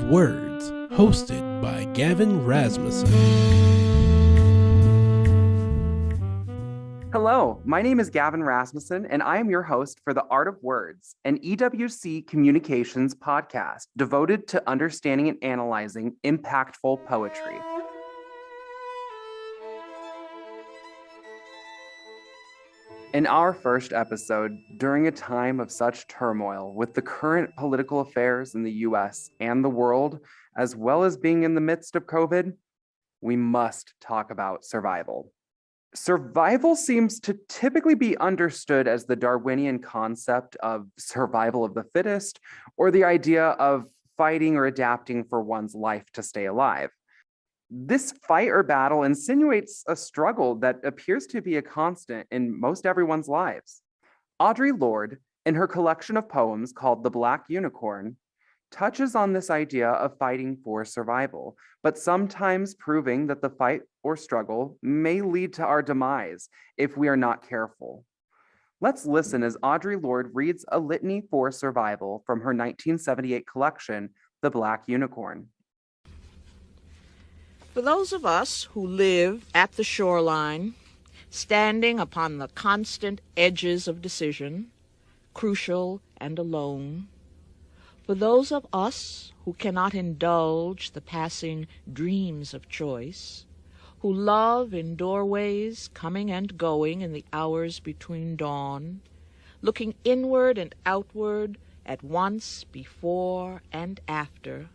Words, hosted by Gavin Rasmussen. Hello, my name is Gavin Rasmussen, and I am your host for The Art of Words, an EWC communications podcast devoted to understanding and analyzing impactful poetry. In our first episode, during a time of such turmoil with the current political affairs in the US and the world, as well as being in the midst of COVID, we must talk about survival. Survival seems to typically be understood as the Darwinian concept of survival of the fittest, or the idea of fighting or adapting for one's life to stay alive. This fight or battle insinuates a struggle that appears to be a constant in most everyone's lives. Audre Lorde, in her collection of poems called The Black Unicorn, touches on this idea of fighting for survival, but sometimes proving that the fight or struggle may lead to our demise if we are not careful. Let's listen as Audre Lorde reads a litany for survival from her 1978 collection, The Black Unicorn. For those of us who live at the shoreline, standing upon the constant edges of decision, crucial and alone, for those of us who cannot indulge the passing dreams of choice, who love in doorways coming and going in the hours between dawn, looking inward and outward at once before and after,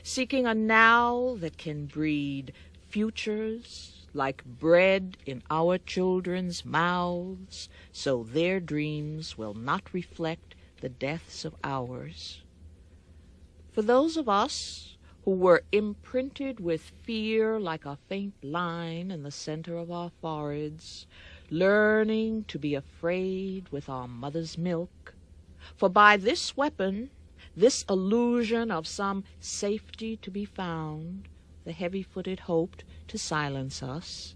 seeking a now that can breed futures like bread in our children's mouths, so their dreams will not reflect the deaths of ours. For those of us who were imprinted with fear like a faint line in the center of our foreheads, learning to be afraid with our mother's milk, for by this weapon, this illusion of some safety to be found, the heavy-footed hoped to silence us.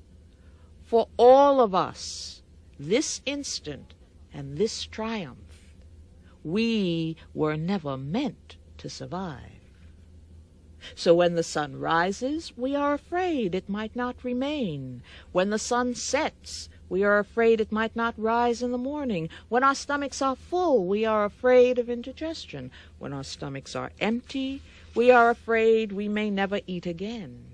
For all of us, this instant and this triumph, we were never meant to survive. So when the sun rises, we are afraid it might not remain. When the sun sets, we are afraid it might not rise in the morning. When our stomachs are full, we are afraid of indigestion. When our stomachs are empty, we are afraid we may never eat again.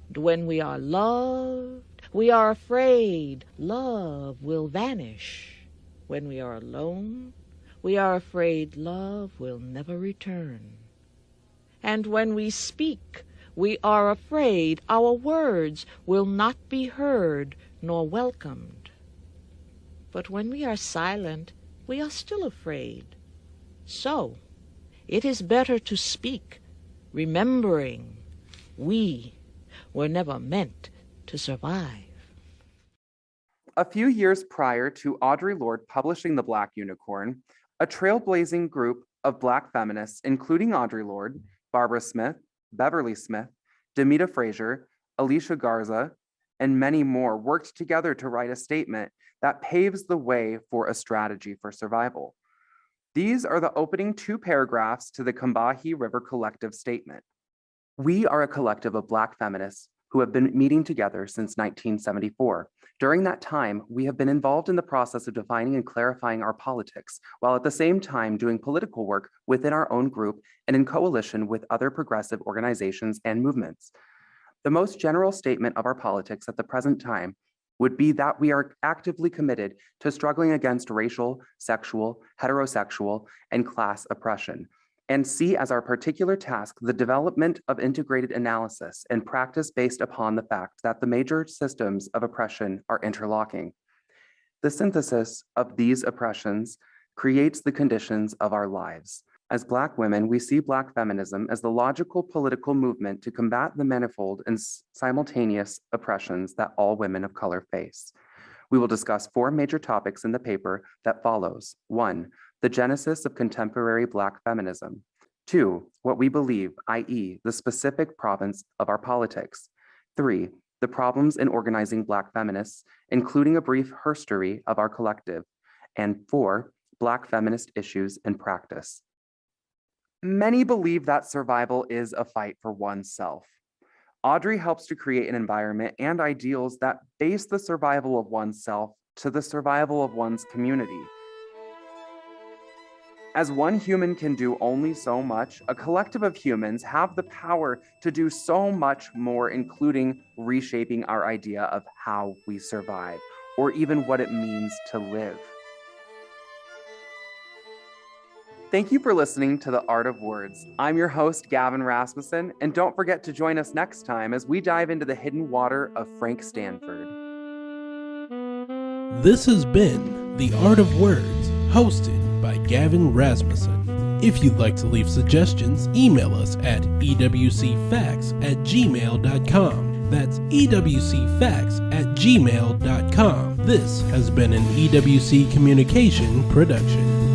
And when we are loved, we are afraid love will vanish. When we are alone, we are afraid love will never return. And when we speak, we are afraid our words will not be heard nor welcomed. But when we are silent, we are still afraid. So, it is better to speak, remembering we were never meant to survive. A few years prior to Audre Lorde publishing The Black Unicorn, a trailblazing group of Black feminists, including Audre Lorde, Barbara Smith, Beverly Smith, Demita Frazier, Alicia Garza, and many more worked together to write a statement that paves the way for a strategy for survival. These are the opening two paragraphs to the Combahee River Collective statement. We are a collective of Black feminists who have been meeting together since 1974. During that time, we have been involved in the process of defining and clarifying our politics, while at the same time doing political work within our own group and in coalition with other progressive organizations and movements. The most general statement of our politics at the present time would be that we are actively committed to struggling against racial, sexual, heterosexual, and class oppression, and see as our particular task the development of integrated analysis and practice based upon the fact that the major systems of oppression are interlocking. The synthesis of these oppressions creates the conditions of our lives. As Black women, we see Black feminism as the logical political movement to combat the manifold and simultaneous oppressions that all women of color face. We will discuss four major topics in the paper that follows. 1, the genesis of contemporary Black feminism. 2, what we believe, i.e., the specific province of our politics. 3, the problems in organizing Black feminists, including a brief history of our collective. And 4, Black feminist issues in practice. Many believe that survival is a fight for oneself. Audre helps to create an environment and ideals that base the survival of oneself to the survival of one's community. As one human can do only so much, a collective of humans have the power to do so much more, including reshaping our idea of how we survive, or even what it means to live. Thank you for listening to The Art of Words. I'm your host, Gavin Rasmussen, and don't forget to join us next time as we dive into the hidden water of Frank Stanford. This has been The Art of Words, hosted by Gavin Rasmussen. If you'd like to leave suggestions, email us at ewcfacts@gmail.com. That's ewcfacts@gmail.com. This has been an EWC Communication production.